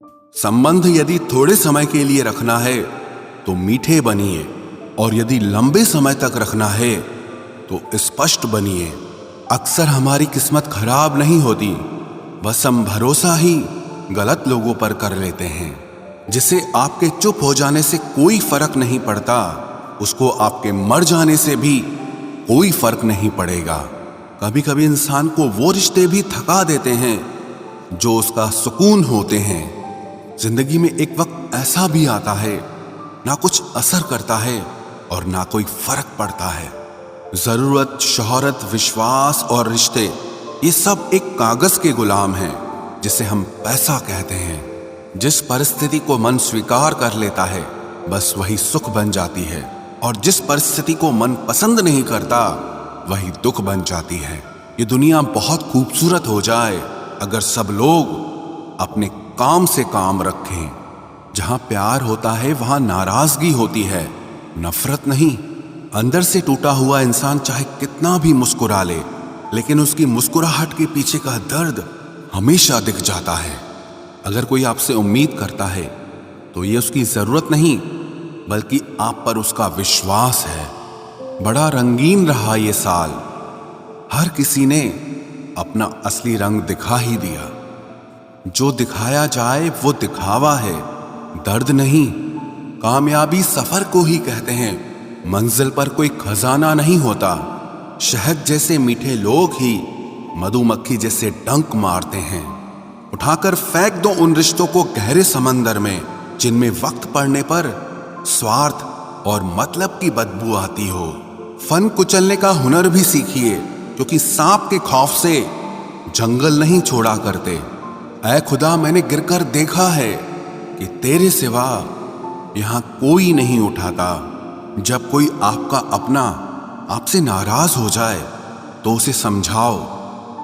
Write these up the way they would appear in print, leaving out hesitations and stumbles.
संबंध यदि थोड़े समय के लिए रखना है तो मीठे बनिए, और यदि लंबे समय तक रखना है तो स्पष्ट बनिए। अक्सर हमारी किस्मत खराब नहीं होती, बस हम भरोसा ही गलत लोगों पर कर लेते हैं। जिसे आपके चुप हो जाने से कोई फर्क नहीं पड़ता, उसको आपके मर जाने से भी कोई फर्क नहीं पड़ेगा। कभी कभी इंसान को वो रिश्ते भी थका देते हैं जो उसका सुकून होते हैं। जिंदगी में एक वक्त ऐसा भी आता है, ना कुछ असर करता है और ना कोई फर्क पड़ता है। जरूरत, शोहरत, विश्वास और रिश्ते, ये सब एक कागज के गुलाम हैं जिसे हम पैसा कहते हैं। जिस परिस्थिति को मन स्वीकार कर लेता है बस वही सुख बन जाती है, और जिस परिस्थिति को मन पसंद नहीं करता वही दुख बन जाती है। ये दुनिया बहुत खूबसूरत हो जाए अगर सब लोग अपने काम से काम रखें। जहां प्यार होता है वहां नाराजगी होती है, नफरत नहीं। अंदर से टूटा हुआ इंसान चाहे कितना भी मुस्कुरा ले, लेकिन उसकी मुस्कुराहट के पीछे का दर्द हमेशा दिख जाता है। अगर कोई आपसे उम्मीद करता है तो ये उसकी जरूरत नहीं, बल्कि आप पर उसका विश्वास है। बड़ा रंगीन रहा ये साल, हर किसी ने अपना असली रंग दिखा ही दिया। जो दिखाया जाए वो दिखावा है, दर्द नहीं। कामयाबी सफर को ही कहते हैं, मंजिल पर कोई खजाना नहीं होता। शहद जैसे मीठे लोग ही मधुमक्खी जैसे डंक मारते हैं। उठाकर फेंक दो उन रिश्तों को गहरे समंदर में, जिनमें वक्त पड़ने पर स्वार्थ और मतलब की बदबू आती हो। फन कुचलने का हुनर भी सीखिए, क्योंकि सांप के खौफ से जंगल नहीं छोड़ा करते। ऐ खुदा, मैंने गिरकर देखा है कि तेरे सिवा यहां कोई नहीं उठाता। जब कोई आपका अपना आपसे नाराज हो जाए तो उसे समझाओ,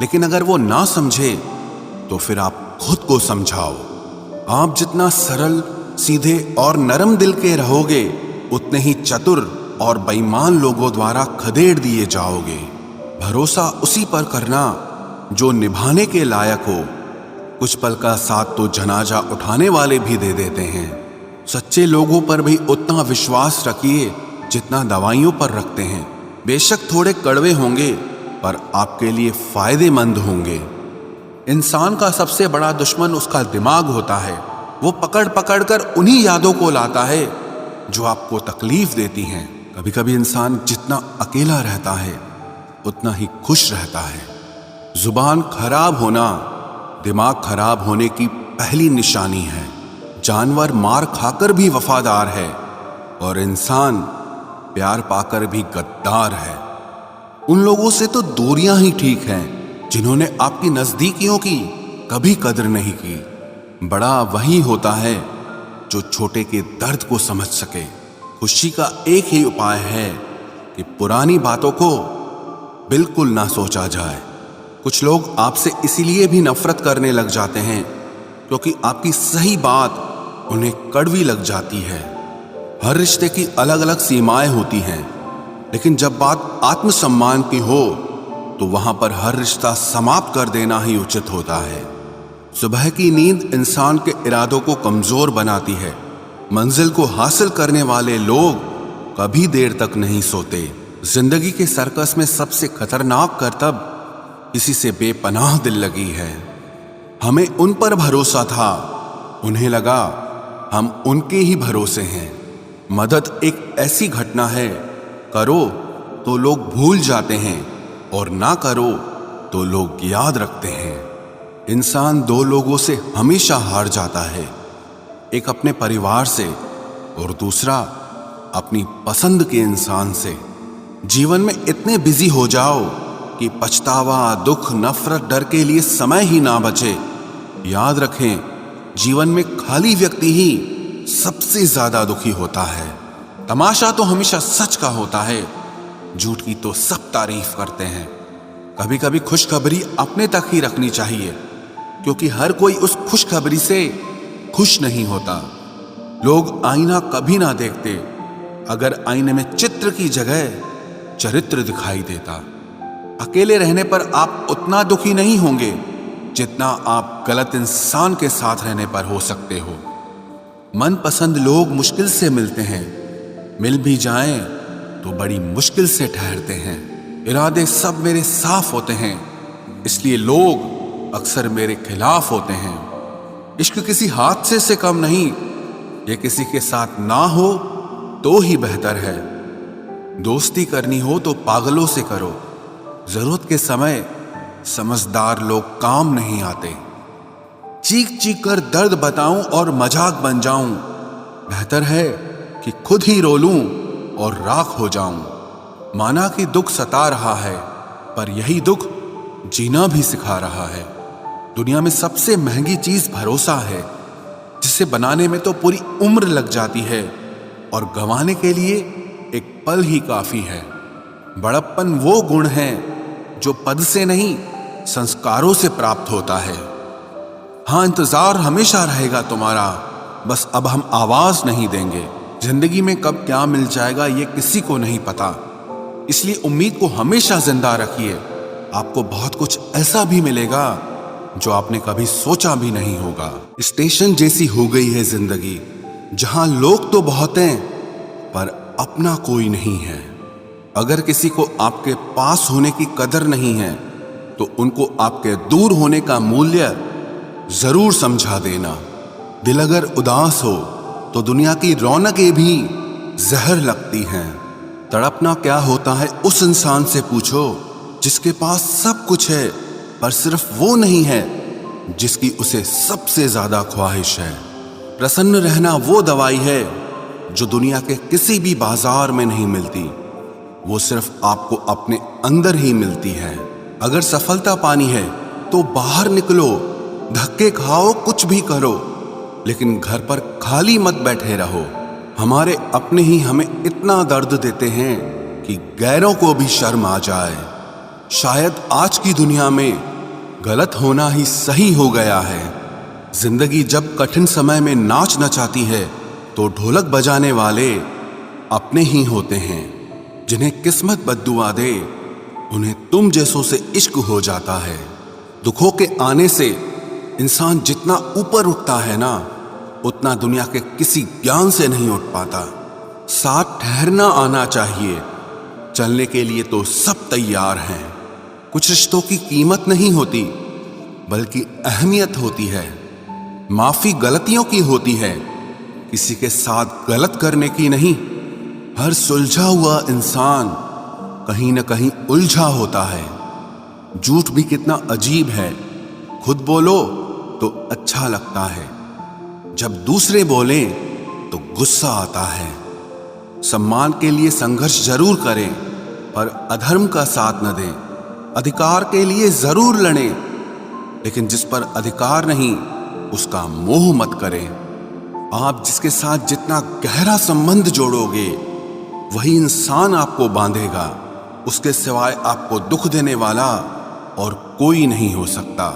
लेकिन अगर वो ना समझे तो फिर आप खुद को समझाओ। आप जितना सरल, सीधे और नरम दिल के रहोगे, उतने ही चतुर और बेईमान लोगों द्वारा खदेड़ दिए जाओगे। भरोसा उसी पर करना जो निभाने के लायक हो। कुछ पल का साथ तो जनाजा उठाने वाले भी दे देते हैं। सच्चे लोगों पर भी उतना विश्वास रखिए जितना दवाइयों पर रखते हैं। बेशक थोड़े कड़वे होंगे, पर आपके लिए फायदेमंद होंगे। इंसान का सबसे बड़ा दुश्मन उसका दिमाग होता है। वो पकड़ पकड़ कर उन्हीं यादों को लाता है जो आपको तकलीफ देती हैं। कभी कभी इंसान जितना अकेला रहता है उतना ही खुश रहता है। जुबान खराब होना दिमाग खराब होने की पहली निशानी है। जानवर मार खाकर भी वफादार है, और इंसान प्यार पाकर भी गद्दार है। उन लोगों से तो दूरियां ही ठीक हैं जिन्होंने आपकी नजदीकियों की कभी कदर नहीं की। बड़ा वही होता है जो छोटे के दर्द को समझ सके। खुशी का एक ही उपाय है कि पुरानी बातों को बिल्कुल ना सोचा जाए। कुछ लोग आपसे इसीलिए भी नफरत करने लग जाते हैं क्योंकि आपकी सही बात उन्हें कड़वी लग जाती है। हर रिश्ते की अलग अलग सीमाएं होती हैं, लेकिन जब बात आत्मसम्मान की हो तो वहां पर हर रिश्ता समाप्त कर देना ही उचित होता है। सुबह की नींद इंसान के इरादों को कमजोर बनाती है। मंजिल को हासिल करने वाले लोग कभी देर तक नहीं सोते। जिंदगी के सर्कस में सबसे खतरनाक करतब किसी से बेपनाह दिल लगी है। हमें उन पर भरोसा था, उन्हें लगा हम उनके ही भरोसे हैं। मदद एक ऐसी घटना है, करो तो लोग भूल जाते हैं और ना करो तो लोग याद रखते हैं। इंसान दो लोगों से हमेशा हार जाता है, एक अपने परिवार से और दूसरा अपनी पसंद के इंसान से। जीवन में इतने बिजी हो जाओ कि पछतावा, दुख, नफरत, डर के लिए समय ही ना बचे। याद रखें, जीवन में खाली व्यक्ति ही सबसे ज्यादा दुखी होता है। तमाशा तो हमेशा सच का होता है, झूठ की तो सब तारीफ करते हैं। कभी कभी खुशखबरी अपने तक ही रखनी चाहिए, क्योंकि हर कोई उस खुशखबरी से खुश नहीं होता। लोग आईना कभी ना देखते अगर आईने में चित्र की जगह चरित्र दिखाई देता। अकेले रहने पर आप उतना दुखी नहीं होंगे जितना आप गलत इंसान के साथ रहने पर हो सकते हो। मनपसंद लोग मुश्किल से मिलते हैं, मिल भी जाएं तो बड़ी मुश्किल से ठहरते हैं। इरादे सब मेरे साफ होते हैं, इसलिए लोग अक्सर मेरे खिलाफ होते हैं। इश्क किसी हादसे से कम नहीं, ये किसी के साथ ना हो तो ही बेहतर है। दोस्ती करनी हो तो पागलों से करो, जरूरत के समय समझदार लोग काम नहीं आते। चीख चीख कर दर्द बताऊं और मजाक बन जाऊं, बेहतर है कि खुद ही रो लूं और राख हो जाऊं। माना कि दुख सता रहा है, पर यही दुख जीना भी सिखा रहा है। दुनिया में सबसे महंगी चीज भरोसा है, जिसे बनाने में तो पूरी उम्र लग जाती है और गंवाने के लिए एक पल ही काफी है। बड़प्पन वो गुण है जो पद से नहीं, संस्कारों से प्राप्त होता है। हाँ, इंतजार हमेशा रहेगा तुम्हारा, बस अब हम आवाज नहीं देंगे। जिंदगी में कब क्या मिल जाएगा ये किसी को नहीं पता, इसलिए उम्मीद को हमेशा जिंदा रखिए। आपको बहुत कुछ ऐसा भी मिलेगा जो आपने कभी सोचा भी नहीं होगा। स्टेशन जैसी हो गई है जिंदगी, जहां लोग तो बहुत हैं पर अपना कोई नहीं है। अगर किसी को आपके पास होने की कदर नहीं है तो उनको आपके दूर होने का मूल्य जरूर समझा देना। दिल अगर उदास हो तो दुनिया की रौनकें भी जहर लगती हैं। तड़पना क्या होता है उस इंसान से पूछो जिसके पास सब कुछ है, पर सिर्फ वो नहीं है जिसकी उसे सबसे ज्यादा ख्वाहिश है। प्रसन्न रहना वो दवाई है जो दुनिया के किसी भी बाजार में नहीं मिलती, वो सिर्फ आपको अपने अंदर ही मिलती है। अगर सफलता पानी है तो बाहर निकलो, धक्के खाओ, कुछ भी करो, लेकिन घर पर खाली मत बैठे रहो। हमारे अपने ही हमें इतना दर्द देते हैं कि गैरों को भी शर्म आ जाए। शायद आज की दुनिया में गलत होना ही सही हो गया है। जिंदगी जब कठिन समय में नाच नचाती है तो ढोलक बजाने वाले अपने ही होते हैं। जिन्हें किस्मत बद्दुआ दे उन्हें तुम जैसों से इश्क हो जाता है। दुखों के आने से इंसान जितना ऊपर उठता है ना, उतना दुनिया के किसी ज्ञान से नहीं उठ पाता। साथ ठहरना आना चाहिए, चलने के लिए तो सब तैयार हैं। कुछ रिश्तों की कीमत नहीं होती बल्कि अहमियत होती है। माफी गलतियों की होती है, किसी के साथ गलत करने की नहीं। हर सुलझा हुआ इंसान कहीं न कहीं उलझा होता है। झूठ भी कितना अजीब है, खुद बोलो तो अच्छा लगता है, जब दूसरे बोले तो गुस्सा आता है। सम्मान के लिए संघर्ष जरूर करें, पर अधर्म का साथ न दें। अधिकार के लिए जरूर लड़ें, लेकिन जिस पर अधिकार नहीं उसका मोह मत करें। आप जिसके साथ जितना गहरा संबंध जोड़ोगे वही इंसान आपको बांधेगा। उसके सिवाय आपको दुख देने वाला और कोई नहीं हो सकता।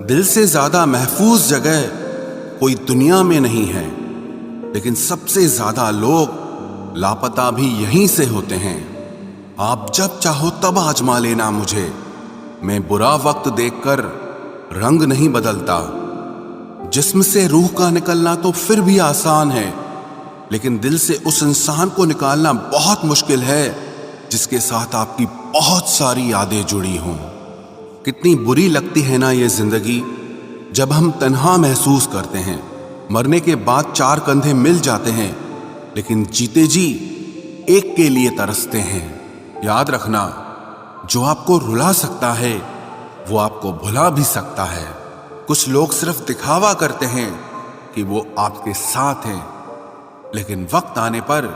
दिल से ज्यादा महफूज जगह कोई दुनिया में नहीं है, लेकिन सबसे ज्यादा लोग लापता भी यहीं से होते हैं। आप जब चाहो तब आजमा लेना मुझे, मैं बुरा वक्त देखकर रंग नहीं बदलता। जिस्म से रूह का निकलना तो फिर भी आसान है, लेकिन दिल से उस इंसान को निकालना बहुत मुश्किल है जिसके साथ आपकी बहुत सारी यादें जुड़ी हों। कितनी बुरी लगती है ना ये जिंदगी, जब हम तन्हा महसूस करते हैं। मरने के बाद चार कंधे मिल जाते हैं, लेकिन जीते जी एक के लिए तरसते हैं। याद रखना, जो आपको रुला सकता है वो आपको भुला भी सकता है। कुछ लोग सिर्फ दिखावा करते हैं कि वो आपके साथ हैं, लेकिन वक्त आने पर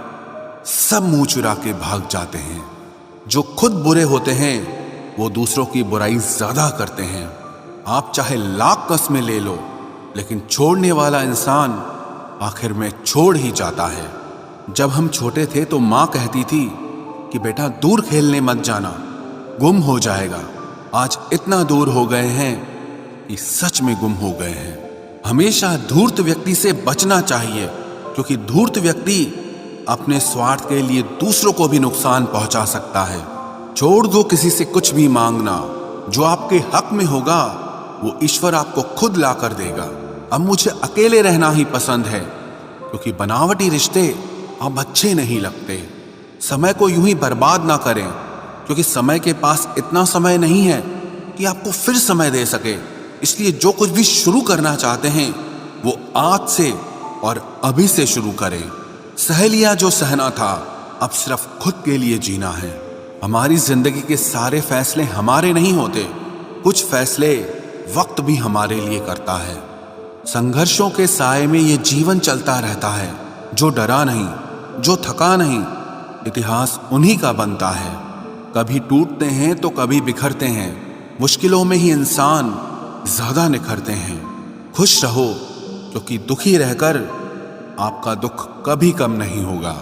सब मुंह चुरा के भाग जाते हैं। जो खुद बुरे होते हैं वो दूसरों की बुराई ज्यादा करते हैं। आप चाहे लाख कस्में ले लो, लेकिन छोड़ने वाला इंसान आखिर में छोड़ ही जाता है। जब हम छोटे थे तो माँ कहती थी कि बेटा दूर खेलने मत जाना, गुम हो जाएगा। आज इतना दूर हो गए हैं कि सच में गुम हो गए हैं। हमेशा धूर्त व्यक्ति से बचना चाहिए, क्योंकि धूर्त व्यक्ति अपने स्वार्थ के लिए दूसरों को भी नुकसान पहुंचा सकता है। छोड़ दो किसी से कुछ भी मांगना, जो आपके हक में होगा वो ईश्वर आपको खुद ला कर देगा। अब मुझे अकेले रहना ही पसंद है, क्योंकि बनावटी रिश्ते अब अच्छे नहीं लगते। समय को यूं ही बर्बाद ना करें, क्योंकि समय के पास इतना समय नहीं है कि आपको फिर समय दे सके। इसलिए जो कुछ भी शुरू करना चाहते हैं वो आज से और अभी से शुरू करें। सह लिया जो सहना था, अब सिर्फ खुद के लिए जीना है। हमारी जिंदगी के सारे फैसले हमारे नहीं होते, कुछ फैसले वक्त भी हमारे लिए करता है। संघर्षों के साए में ये जीवन चलता रहता है। जो डरा नहीं, जो थका नहीं, इतिहास उन्हीं का बनता है। कभी टूटते हैं तो कभी बिखरते हैं। मुश्किलों में ही इंसान ज्यादा निखरते हैं। खुश रहो, क्योंकि दुखी रहकर आपका दुख कभी कम नहीं होगा।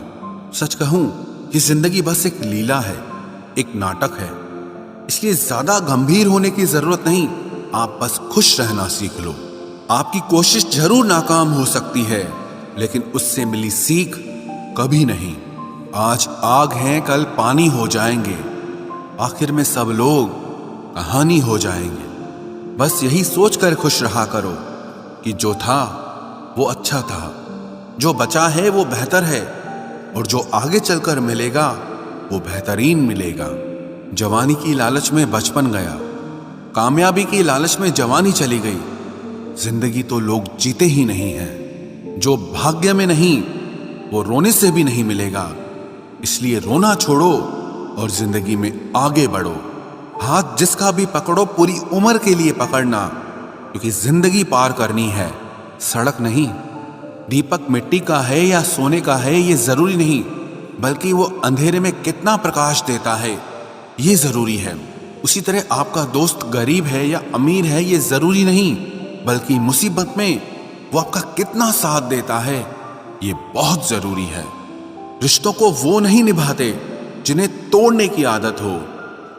सच कहूं, ये जिंदगी बस एक लीला है, एक नाटक है। इसलिए ज्यादा गंभीर होने की जरूरत नहीं, आप बस खुश रहना सीख लो। आपकी कोशिश जरूर नाकाम हो सकती है, लेकिन उससे मिली सीख कभी नहीं। आज आग हैं, कल पानी हो जाएंगे, आखिर में सब लोग कहानी हो जाएंगे। बस यही सोचकर खुश रहा करो कि जो था वो अच्छा था, जो बचा है वो बेहतर है, और जो आगे चलकर मिलेगा वो बेहतरीन मिलेगा। जवानी की लालच में बचपन गया, कामयाबी की लालच में जवानी चली गई। जिंदगी तो लोग जीते ही नहीं हैं। जो भाग्य में नहीं वो रोने से भी नहीं मिलेगा। इसलिए रोना छोड़ो और जिंदगी में आगे बढ़ो। हाथ जिसका भी पकड़ो पूरी उम्र के लिए पकड़ना, क्योंकि जिंदगी पार करनी है, सड़क नहीं। दीपक मिट्टी का है या सोने का है ये जरूरी नहीं, बल्कि वो अंधेरे में कितना प्रकाश देता है ये जरूरी है। उसी तरह आपका दोस्त गरीब है या अमीर है ये जरूरी नहीं, बल्कि मुसीबत में वो आपका कितना साथ देता है ये बहुत जरूरी है। रिश्तों को वो नहीं निभाते जिन्हें तोड़ने की आदत हो,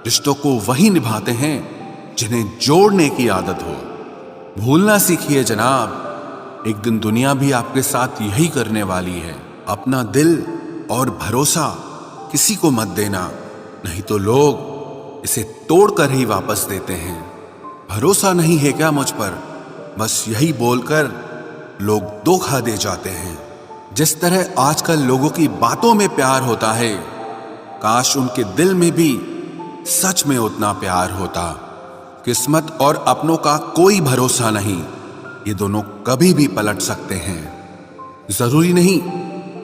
रिश्तों को वही निभाते हैं जिन्हें जोड़ने की आदत हो। भूलना सीखिए जनाब, एक दिन दुनिया भी आपके साथ यही करने वाली है। अपना दिल और भरोसा किसी को मत देना, नहीं तो लोग इसे तोड़कर ही वापस देते हैं। भरोसा नहीं है क्या मुझ पर, बस यही बोलकर लोग धोखा दे जाते हैं। जिस तरह आजकल लोगों की बातों में प्यार होता है, काश उनके दिल में भी सच में उतना प्यार होता। किस्मत और अपनों का कोई भरोसा नहीं, ये दोनों कभी भी पलट सकते हैं। जरूरी नहीं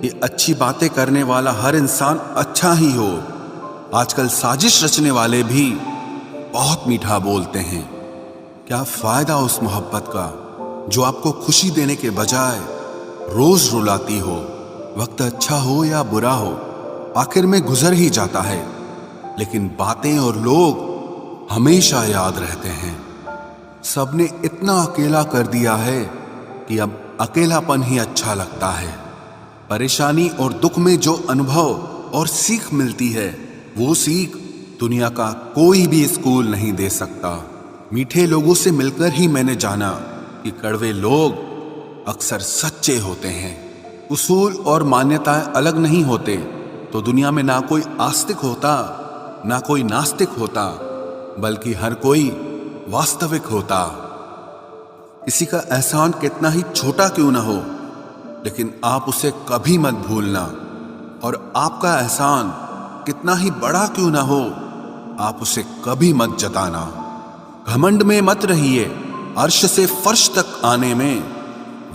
ये अच्छी बातें करने वाला हर इंसान अच्छा ही हो। आजकल साजिश रचने वाले भी बहुत मीठा बोलते हैं। क्या फायदा उस मोहब्बत का जो आपको खुशी देने के बजाय रोज रुलाती हो। वक्त अच्छा हो या बुरा हो, आखिर में गुजर ही जाता है, लेकिन बातें और लोग हमेशा याद रहते हैं। सबने इतना अकेला कर दिया है कि अब अकेलापन ही अच्छा लगता है। परेशानी और दुख में जो अनुभव और सीख मिलती है, वो सीख दुनिया का कोई भी स्कूल नहीं दे सकता। मीठे लोगों से मिलकर ही मैंने जाना कि कड़वे लोग अक्सर सच्चे होते हैं। उसूल और मान्यताएं अलग नहीं होते तो दुनिया में ना कोई आस्तिक होता ना कोई नास्तिक होता, बल्कि हर कोई वास्तविक होता। किसी का एहसान कितना ही छोटा क्यों ना हो, लेकिन आप उसे कभी मत भूलना। और आपका एहसान कितना ही बड़ा क्यों ना हो, आप उसे कभी मत जताना। घमंड में मत रहिए, अर्श से फर्श तक आने में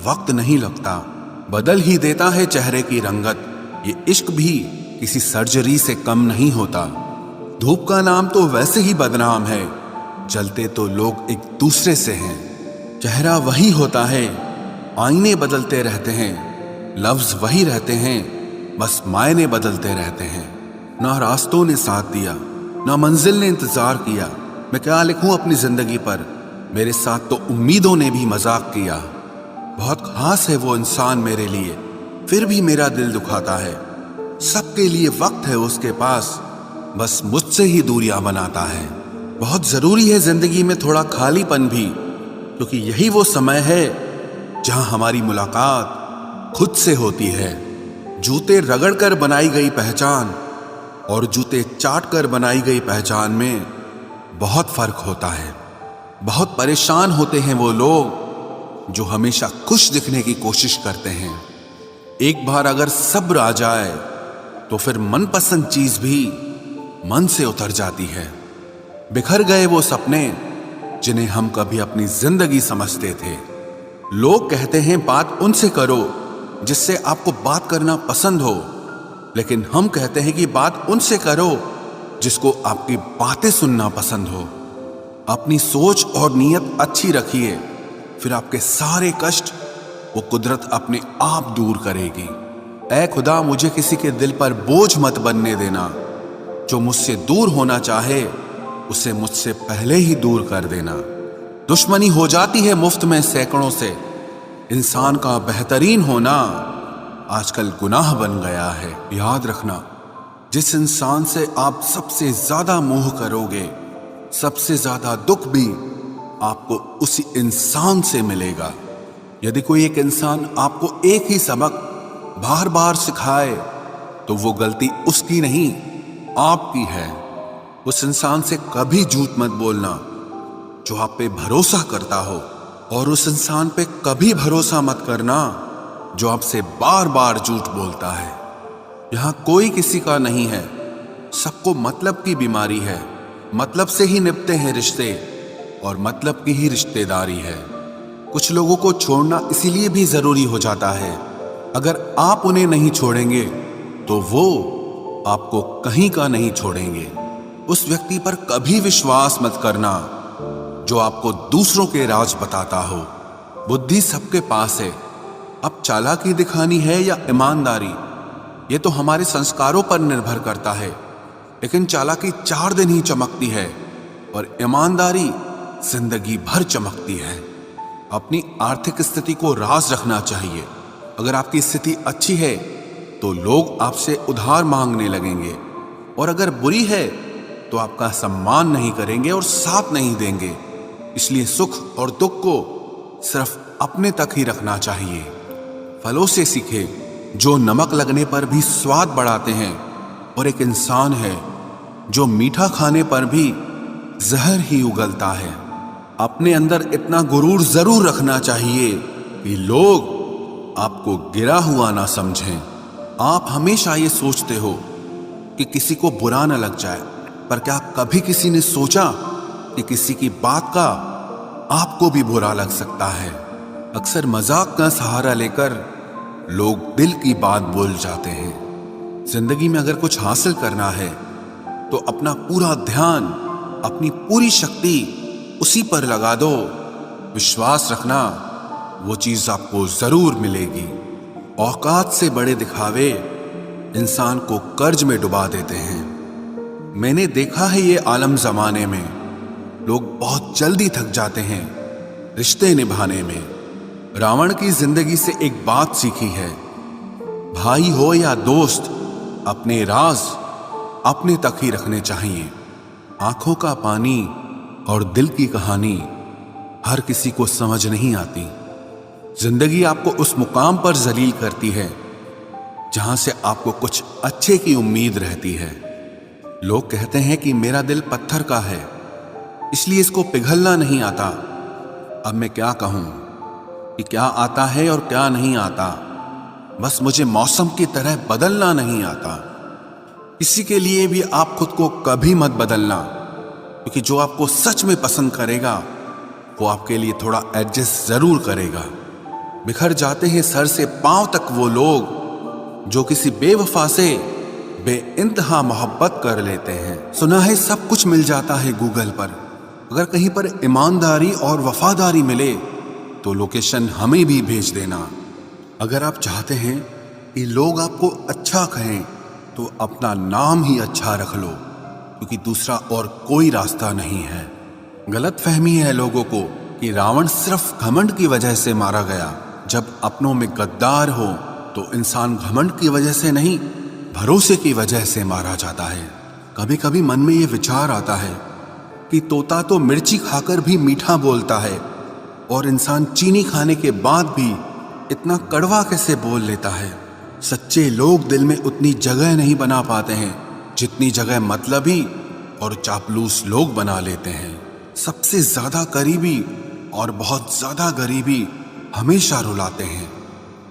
वक्त नहीं लगता, बदल ही देता है चेहरे की रंगत। ये इश्क भी किसी सर्जरी से कम नहीं होता। धूप का नाम तो वैसे ही बदनाम है, जलते तो लोग एक दूसरे से हैं। चेहरा वही होता है, आईने बदलते रहते हैं, लफ्ज वही रहते हैं, बस मायने बदलते रहते हैं। ना रास्तों ने साथ दिया, ना मंजिल ने इंतजार किया। मैं क्या लिखूं अपनी जिंदगी पर, मेरे साथ तो उम्मीदों ने भी मजाक किया। बहुत खास है वो इंसान मेरे लिए, फिर भी मेरा दिल दुखाता है। सबके लिए वक्त है उसके पास, बस मुझसे ही दूरियां बनाता है। बहुत जरूरी है जिंदगी में थोड़ा खालीपन भी, क्योंकि यही वो समय है जहां हमारी मुलाकात खुद से होती है। जूते रगड़कर बनाई गई पहचान और जूते चाट कर बनाई गई पहचान में बहुत फर्क होता है। बहुत परेशान होते हैं वो लोग जो हमेशा खुश दिखने की कोशिश करते हैं। एक बार अगर सब्र आ जाए तो फिर मनपसंद चीज भी मन से उतर जाती है। बिखर गए वो सपने जिन्हें हम कभी अपनी जिंदगी समझते थे। लोग कहते हैं बात उनसे करो जिससे आपको बात करना पसंद हो, लेकिन हम कहते हैं कि बात उनसे करो जिसको आपकी बातें सुनना पसंद हो। अपनी सोच और नीयत अच्छी रखिए, फिर आपके सारे कष्ट वो कुदरत अपने आप दूर करेगी। ऐ खुदा, मुझे किसी के दिल पर बोझ मत बनने देना। जो मुझसे दूर होना चाहे उसे मुझसे पहले ही दूर कर देना। दुश्मनी हो जाती है मुफ्त में सैकड़ों से। इंसान का बेहतरीन होना आजकल गुनाह बन गया है। याद रखना, जिस इंसान से आप सबसे ज्यादा मोह करोगे, सबसे ज्यादा दुख भी आपको उसी इंसान से मिलेगा। यदि कोई एक इंसान आपको एक ही सबक बार बार सिखाए तो वो गलती उसकी नहीं, आपकी है। उस इंसान से कभी झूठ मत बोलना जो आप पे भरोसा करता हो, और उस इंसान पे कभी भरोसा मत करना जो आपसे बार बार झूठ बोलता है। यहां कोई किसी का नहीं है, सबको मतलब की बीमारी है। मतलब से ही निपटे हैं रिश्ते, और मतलब की ही रिश्तेदारी है। कुछ लोगों को छोड़ना इसीलिए भी जरूरी हो जाता है, अगर आप उन्हें नहीं छोड़ेंगे तो वो आपको कहीं का नहीं छोड़ेंगे। उस व्यक्ति पर कभी विश्वास मत करना जो आपको दूसरों के राज बताता हो। बुद्धि सबके पास है, अब चालाकी दिखानी है या ईमानदारी, ये तो हमारे संस्कारों पर निर्भर करता है। लेकिन चालाकी 4 दिन ही चमकती है और ईमानदारी जिंदगी भर चमकती है। अपनी आर्थिक स्थिति को राज रखना चाहिए। अगर आपकी स्थिति अच्छी है तो लोग आपसे उधार मांगने लगेंगे, और अगर बुरी है तो आपका सम्मान नहीं करेंगे और साथ नहीं देंगे। इसलिए सुख और दुख को सिर्फ अपने तक ही रखना चाहिए। फलों से सीखे जो नमक लगने पर भी स्वाद बढ़ाते हैं, और एक इंसान है जो मीठा खाने पर भी जहर ही उगलता है। अपने अंदर इतना गुरूर जरूर रखना चाहिए कि लोग आपको गिरा हुआ ना समझें। आप हमेशा ये सोचते हो कि किसी को बुरा ना लग जाए, पर क्या कभी किसी ने सोचा कि किसी की बात का आपको भी बुरा लग सकता है? अक्सर मजाक का सहारा लेकर लोग दिल की बात बोल जाते हैं। जिंदगी में अगर कुछ हासिल करना है तो अपना पूरा ध्यान, अपनी पूरी शक्ति उसी पर लगा दो। विश्वास रखना, वो चीज आपको जरूर मिलेगी। औकात से बड़े दिखावे इंसान को कर्ज में डुबा देते हैं। मैंने देखा है ये आलम जमाने में लोग बहुत जल्दी थक जाते हैं रिश्ते निभाने में। रावण की जिंदगी से एक बात सीखी है, भाई हो या दोस्त, अपने राज अपने तक ही रखने चाहिए। आंखों का पानी और दिल की कहानी हर किसी को समझ नहीं आती। जिंदगी आपको उस मुकाम पर जलील करती है जहां से आपको कुछ अच्छे की उम्मीद रहती है। लोग कहते हैं कि मेरा दिल पत्थर का है, इसलिए इसको पिघलना नहीं आता। अब मैं क्या कहूं कि क्या आता है और क्या नहीं आता। बस मुझे मौसम की तरह बदलना नहीं आता। किसी के लिए भी आप खुद को कभी मत बदलना, क्योंकि जो आपको सच में पसंद करेगा वो आपके लिए थोड़ा एडजस्ट जरूर करेगा। बिखर जाते हैं सर से पांव तक वो लोग जो किसी बेवफा से बेइंतहा मोहब्बत कर लेते हैं। सुना है सब कुछ मिल जाता है गूगल पर। अगर कहीं पर ईमानदारी और वफादारी मिले तो लोकेशन हमें भी भेज देना। अगर आप चाहते हैं कि लोग आपको अच्छा कहें तो अपना नाम ही अच्छा रख लो, क्योंकि दूसरा और कोई रास्ता नहीं है। गलत फहमी है लोगों को कि रावण सिर्फ घमंड की वजह से मारा गया। जब अपनों में गद्दार हो तो इंसान घमंड की वजह से नहीं, भरोसे की वजह से मारा जाता है। कभी कभी मन में ये विचार आता है कि तोता तो मिर्ची खाकर भी मीठा बोलता है, और इंसान चीनी खाने के बाद भी इतना कड़वा कैसे बोल लेता है। सच्चे लोग दिल में उतनी जगह नहीं बना पाते हैं जितनी जगह मतलबी और चापलूस लोग बना लेते हैं। सबसे ज्यादा करीबी और बहुत ज्यादा गरीबी हमेशा रुलाते हैं।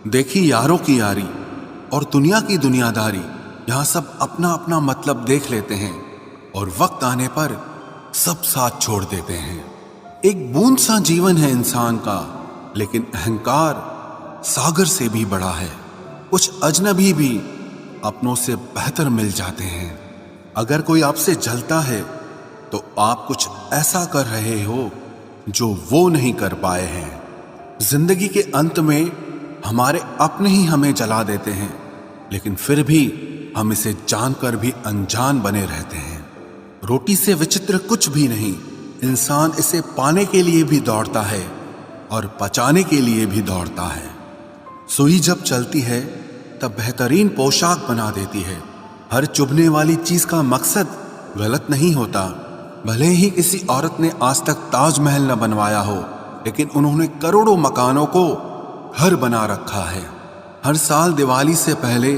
देखी यारों की यारी और दुनिया की दुनियादारी, यहाँ सब अपना अपना मतलब देख लेते हैं और वक्त आने पर सब साथ छोड़ देते हैं। एक बूंद सा जीवन है इंसान का, लेकिन अहंकार सागर से भी बड़ा है। कुछ अजनबी भी अपनों से बेहतर मिल जाते हैं। अगर कोई आपसे जलता है तो आप कुछ ऐसा कर रहे हो जो वो नहीं कर पाए हैं। जिंदगी के अंत में हमारे अपने ही हमें जला देते हैं, लेकिन फिर भी हम इसे जानकर भी अनजान बने रहते हैं। रोटी से विचित्र कुछ भी नहीं, इंसान इसे पाने के लिए भी दौड़ता है और पचाने के लिए भी दौड़ता है। सुई जब चलती है तब बेहतरीन पोशाक बना देती है। हर चुभने वाली चीज का मकसद गलत नहीं होता। भले ही किसी औरत ने आज तक ताजमहल न बनवाया हो, लेकिन उन्होंने करोड़ों मकानों को घर बना रखा है। हर साल दिवाली से पहले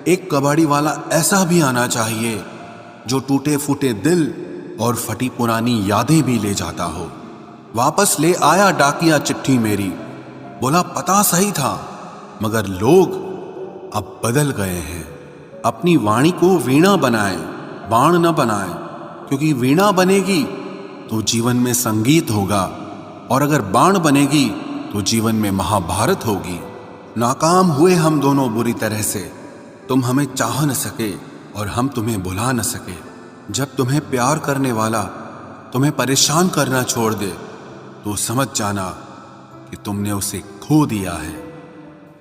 एक कबाड़ी वाला ऐसा भी आना चाहिए जो टूटे फूटे दिल और फटी पुरानी यादें भी ले जाता हो। वापस ले आया डाकिया चिट्ठी मेरी, बोला पता सही था मगर लोग अब बदल गए हैं। अपनी वाणी को वीणा बनाए, बाण न बनाए, क्योंकि वीणा बनेगी तो जीवन में संगीत होगा और अगर बाण बनेगी तो जीवन में महाभारत होगी। नाकाम हुए हम दोनों बुरी तरह से, तुम हमें चाह न सके और हम तुम्हें भुला न सके। जब तुम्हें प्यार करने वाला तुम्हें परेशान करना छोड़ दे तो समझ जाना कि तुमने उसे खो दिया है।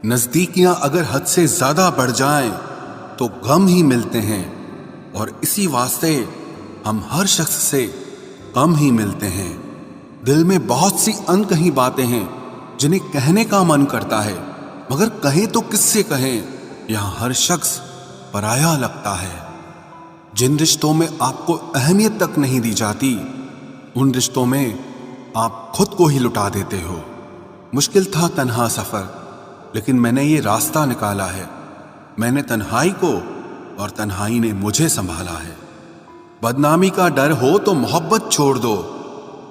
नजदीकियां अगर हद से ज्यादा बढ़ जाएं तो गम ही मिलते हैं, और इसी वास्ते हम हर शख्स से कम ही मिलते हैं। दिल में बहुत सी अनकही बातें हैं जिन्हें कहने का मन करता है, मगर कहें तो किससे कहें, यहां हर शख्स पराया लगता है। जिन रिश्तों में आपको अहमियत तक नहीं दी जाती, उन रिश्तों में आप खुद को ही लुटा देते हो। मुश्किल था तन्हा सफर, लेकिन मैंने ये रास्ता निकाला है। मैंने तन्हाई को और तन्हाई ने मुझे संभाला है। बदनामी का डर हो तो मोहब्बत छोड़ दो,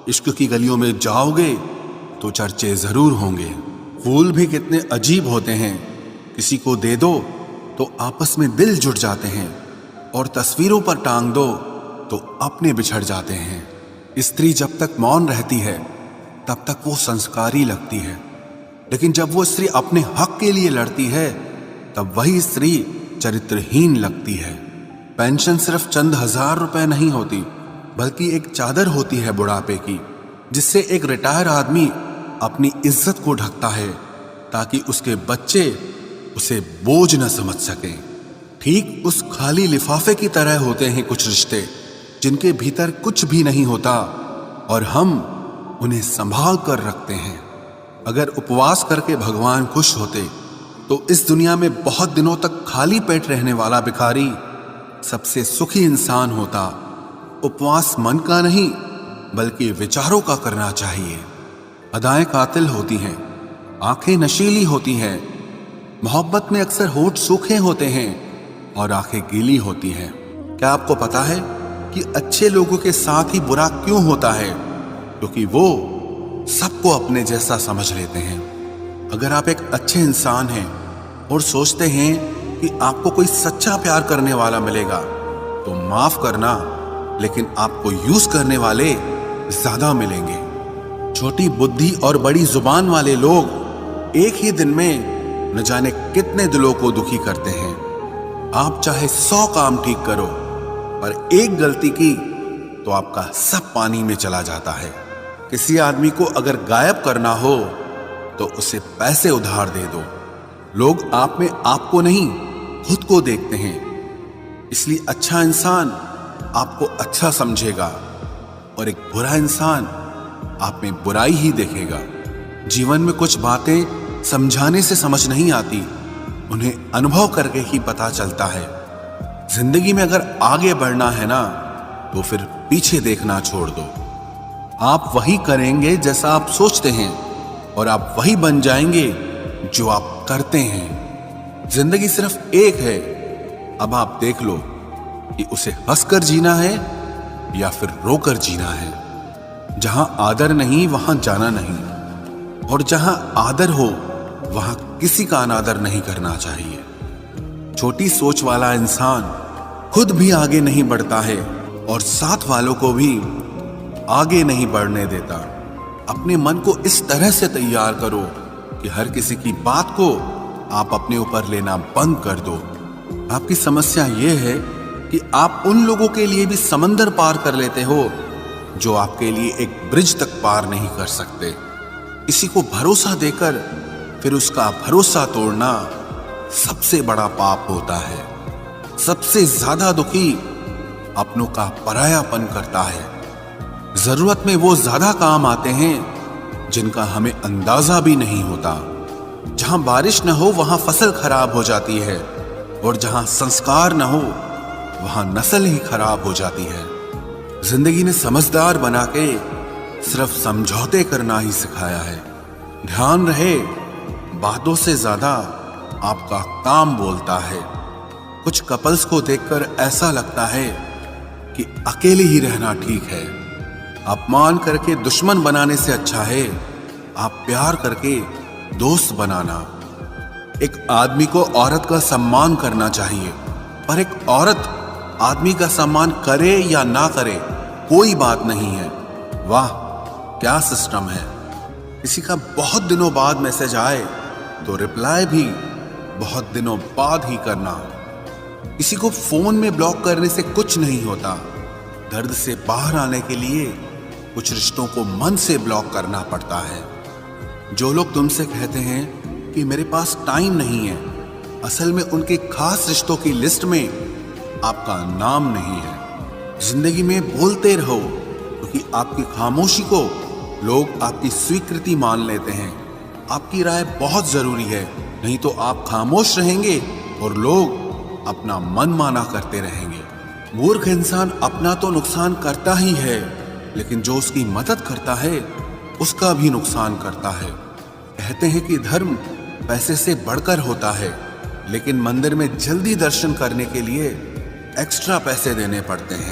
इश्क की गलियों में जाओगे तो चर्चे जरूर होंगे। फूल भी कितने अजीब होते हैं, किसी को दे दो तो आपस में दिल जुड़ जाते हैं, और तस्वीरों पर टांग दो तो अपने बिछड़ जाते हैं। स्त्री जब तक मौन रहती है तब तक वो संस्कारी लगती है, लेकिन जब वो स्त्री अपने हक के लिए लड़ती है तब वही स्त्री चरित्रहीन लगती है। पेंशन सिर्फ चंद हजार रुपए नहीं होती, बल्कि एक चादर होती है बुढ़ापे की, जिससे एक रिटायर आदमी अपनी इज्जत को ढकता है ताकि उसके बच्चे उसे बोझ न समझ सकें। ठीक उस खाली लिफाफे की तरह होते हैं कुछ रिश्ते जिनके भीतर कुछ भी नहीं होता और हम उन्हें संभाल कर रखते हैं। अगर उपवास करके भगवान खुश होते तो इस दुनिया में बहुत दिनों तक खाली पेट रहने वाला भिखारी सबसे सुखी इंसान होता। उपवास मन का नहीं बल्कि विचारों का करना चाहिए। अदाएं कातिल होती हैं, आंखें नशीली होती हैं। मोहब्बत में अक्सर होठ सूखे होते हैं और आंखें गीली होती हैं। क्या आपको पता है कि अच्छे लोगों के साथ ही बुरा क्यों होता है? क्योंकि वो सबको अपने जैसा समझ लेते हैं। अगर आप एक अच्छे इंसान हैं और सोचते हैं कि आपको कोई सच्चा प्यार करने वाला मिलेगा तो माफ करना, लेकिन आपको यूज करने वाले ज्यादा मिलेंगे। छोटी बुद्धि और बड़ी जुबान वाले लोग एक ही दिन में न जाने कितने दिलों को दुखी करते हैं। आप चाहे 100 काम ठीक करो, पर एक गलती की तो आपका सब पानी में चला जाता है। किसी आदमी को अगर गायब करना हो तो उसे पैसे उधार दे दो। लोग आप में आपको नहीं खुद को देखते हैं, इसलिए अच्छा इंसान आपको अच्छा समझेगा और एक बुरा इंसान आप में बुराई ही देखेगा। जीवन में कुछ बातें समझाने से समझ नहीं आती, उन्हें अनुभव करके ही पता चलता है। जिंदगी में अगर आगे बढ़ना है ना तो फिर पीछे देखना छोड़ दो। आप वही करेंगे जैसा आप सोचते हैं और आप वही बन जाएंगे जो आप करते हैं। जिंदगी सिर्फ एक है, अब आप देख लो कि उसे हंसकर जीना है या फिर रोकर जीना है। जहां आदर नहीं वहां जाना नहीं, और जहां आदर हो वहां किसी का अनादर नहीं करना चाहिए। छोटी सोच वाला इंसान खुद भी आगे नहीं बढ़ता है और साथ वालों को भी आगे नहीं बढ़ने देता। अपने मन को इस तरह से तैयार करो कि हर किसी की बात को आप अपने ऊपर लेना बंद कर दो। आपकी समस्या यह है कि आप उन लोगों के लिए भी समंदर पार कर लेते हो जो आपके लिए एक ब्रिज तक पार नहीं कर सकते। किसी को भरोसा देकर फिर उसका भरोसा तोड़ना सबसे बड़ा पाप होता है। सबसे ज्यादा दुखी अपनों का परायापन करता है। जरूरत में वो ज्यादा काम आते हैं जिनका हमें अंदाजा भी नहीं होता। जहां बारिश न हो वहां फसल खराब हो जाती है, और जहां संस्कार न हो वहां नस्ल ही खराब हो जाती है। जिंदगी ने समझदार बना के सिर्फ समझौते करना ही सिखाया है। ध्यान रहे, बातों से ज्यादा आपका काम बोलता है। कुछ कपल्स को देखकर ऐसा लगता है कि अकेले ही रहना ठीक है। अपमान करके दुश्मन बनाने से अच्छा है आप प्यार करके दोस्त बनाना। एक आदमी को औरत का सम्मान करना चाहिए, पर एक औरत आदमी का सम्मान करे या ना करे कोई बात नहीं है। वाह क्या सिस्टम है। किसी का बहुत दिनों बाद मैसेज आए तो रिप्लाई भी बहुत दिनों बाद ही करना। किसी को फोन में ब्लॉक करने से कुछ नहीं होता। दर्द से बाहर आने के लिए कुछ रिश्तों को मन से ब्लॉक करना पड़ता है। जो लोग तुमसे कहते हैं कि मेरे पास टाइम नहीं है, असल में उनके खास रिश्तों की लिस्ट में आपका नाम नहीं है। जिंदगी में बोलते रहो, क्योंकि आपकी खामोशी को लोग आपकी स्वीकृति मान लेते हैं। आपकी राय बहुत जरूरी है, नहीं तो आप खामोश रहेंगे और लोग अपना मन माना करते रहेंगे। मूर्ख इंसान अपना तो नुकसान करता ही है, लेकिन जो उसकी मदद करता है उसका भी नुकसान करता है। कहते हैं कि धर्म पैसे से बढ़कर होता है, लेकिन मंदिर में जल्दी दर्शन करने के लिए एक्स्ट्रा पैसे देने पड़ते हैं।